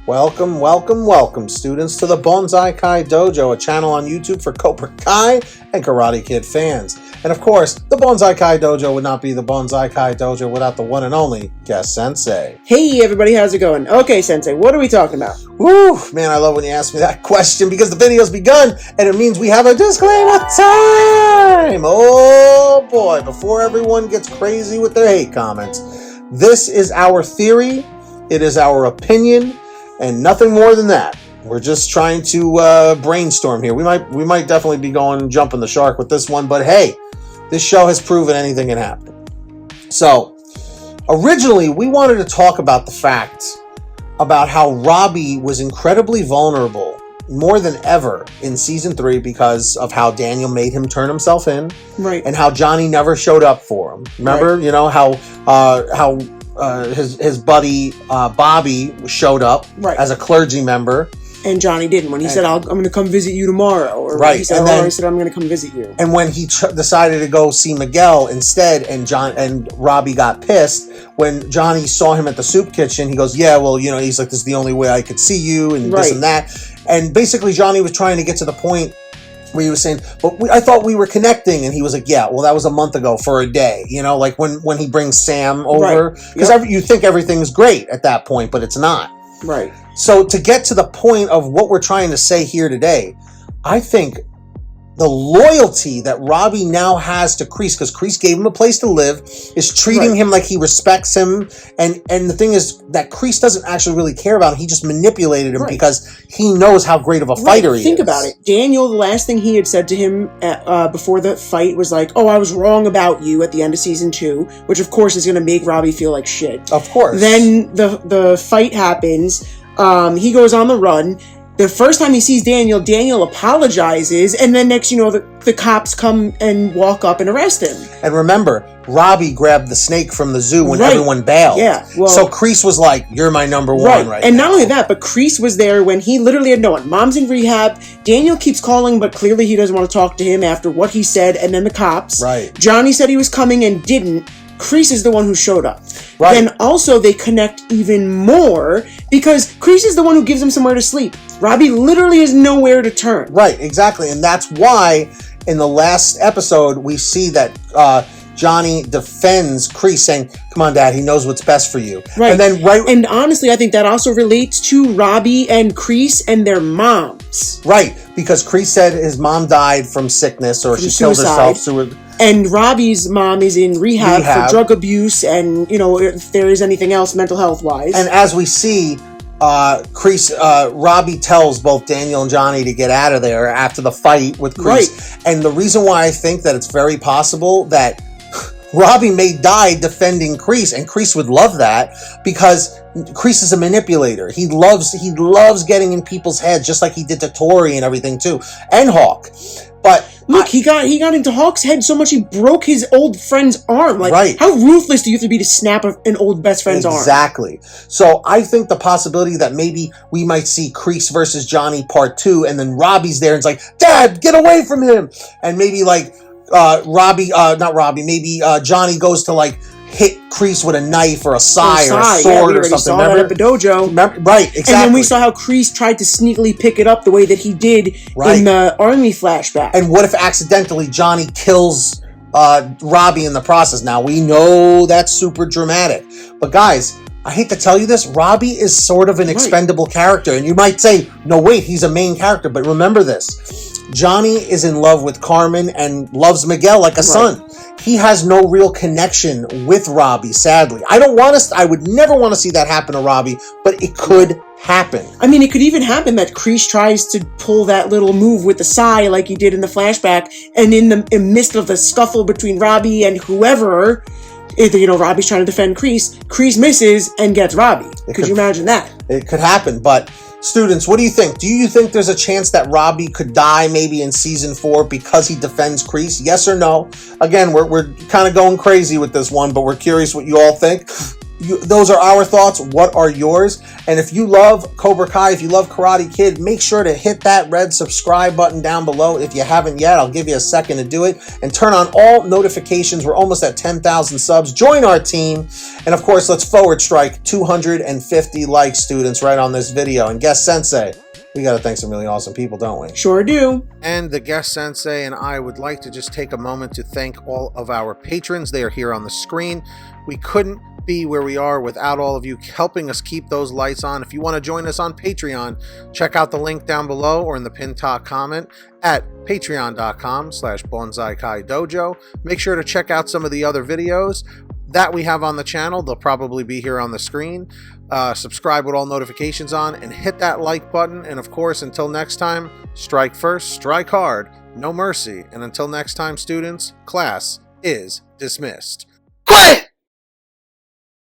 Welcome, welcome, welcome, students, to the Bonsai Kai Dojo, a channel on YouTube for Cobra Kai and Karate Kid fans. And of course, the Bonsai Kai Dojo would not be the Bonsai Kai Dojo without the one and only guest Sensei. Hey everybody, how's it going? Okay, Sensei, what are we talking about? Woo, man, I love when you ask me that question because the video's begun and it means we have a disclaimer time. Oh boy, before everyone gets crazy with their hate comments, this is our theory, it is our opinion, and nothing more than that. We're just trying to brainstorm here. We might definitely be jumping the shark with this one, but hey, this show has proven anything can happen. So, originally, we wanted to talk about the fact about how Robbie was incredibly vulnerable, more than ever, in Season 3 because of how Daniel made him turn himself in. Right. And how Johnny never showed up for him. Remember, you know, how his buddy Bobby showed up as a clergy member. And Johnny didn't. When he said, I'm going to come visit you tomorrow. Or he said, I said, I'm going to come visit you. And when he decided to go see Miguel instead, and Robbie got pissed, when Johnny saw him at the soup kitchen, he goes, yeah, well, you know, he's like, this is the only way I could see you, and this and that. And basically, Johnny was trying to get to the point where he was saying, but I thought we were connecting. And he was like, yeah, well, that was a month ago for a day. You know, like when he brings Sam over. Because you think everything's great at that point, but it's not. Right. So to get to the point of what we're trying to say here today, I think the loyalty that Robbie now has to Kreese, because Kreese gave him a place to live, is treating him like he respects him. And the thing is that Kreese doesn't actually really care about him. He just manipulated him because he knows how great of a fighter he is. Think about it. Daniel, the last thing he had said to him before the fight was like, oh, I was wrong about you at the end of Season 2, which of course is going to make Robbie feel like shit. Of course. Then the fight happens. He goes on the run. The first time he sees Daniel, Daniel apologizes, and then next you know, the cops come and walk up and arrest him. And remember, Robbie grabbed the snake from the zoo when everyone bailed. Yeah, well, so Kreese was like, you're my number one right and now. Not only that, but Kreese was there when he literally had no one. Mom's in rehab. Daniel keeps calling, but clearly he doesn't want to talk to him after what he said, and then the cops. Right. Johnny said he was coming and didn't. Kreese is the one who showed up. Right. Then also they connect even more because Kreese is the one who gives him somewhere to sleep. Robbie literally has nowhere to turn. Right, exactly. And that's why in the last episode we see that Johnny defends Kreese, saying, come on, Dad, he knows what's best for you. Right. And then and honestly, I think that also relates to Robbie and Kreese and their moms. Right, because Kreese said his mom died from sickness or she killed herself. And Robbie's mom is in rehab for drug abuse and, you know, if there is anything else mental health-wise. And as we see, Robbie tells both Daniel and Johnny to get out of there after the fight with Kreese. And the reason why I think that it's very possible that Robbie may die defending Kreese, and Kreese would love that because Kreese is a manipulator. He loves getting in people's heads, just like he did to Tori and everything too, and Hawk. But look, he got into Hawk's head so much he broke his old friend's arm. Like, how ruthless do you have to be to snap an old best friend's arm? Exactly. So I think the possibility that maybe we might see Kreese versus Johnny Part 2, and then Robbie's there and it's like, Dad, get away from him, and maybe like Johnny goes to like hit Kreese with a knife or a sai or a sword or something. Saw that at the dojo. Right, exactly. And then we saw how Kreese tried to sneakily pick it up the way that he did in the army flashback. And what if accidentally Johnny kills Robbie in the process? Now, we know that's super dramatic. But guys, I hate to tell you this, Robbie is sort of an expendable character. And you might say, no, wait, he's a main character. But remember this. Johnny is in love with Carmen and loves Miguel like a son. He has no real connection with Robbie, sadly. I would never want to see that happen to Robbie, but it could happen. I mean, it could even happen that Kreese tries to pull that little move with the sai like he did in the flashback, and in the midst of the scuffle between Robbie and whoever, you know, Robbie's trying to defend Kreese misses and gets Robbie. Could you imagine that? It could happen, but students, what do you think? Do you think there's a chance that Robbie could die maybe in Season 4 because he defends Kreese? Yes or no? Again, we're kind of going crazy with this one, but we're curious what you all think. those are our thoughts. What are yours? And if you love Cobra Kai, if you love Karate Kid, make sure to hit that red subscribe button down below. If you haven't yet, I'll give you a second to do it. And turn on all notifications. We're almost at 10,000 subs. Join our team. And of course, let's forward strike 250 likes, students, right on this video. And guest sensei, we got to thank some really awesome people, don't we? Sure do. And the guest sensei and I would like to just take a moment to thank all of our patrons. They are here on the screen. We couldn't be where we are without all of you helping us keep those lights on. If you want to join us on Patreon, check out the link down below or in the pinned top comment at patreon.com/bonsaikaidojo. Make sure to check out some of the other videos that we have on the channel. They'll probably be here on the screen. Subscribe with all notifications on and hit that like button. And of course, until next time, strike first, strike hard, no mercy. And until next time, students, class is dismissed. Quit!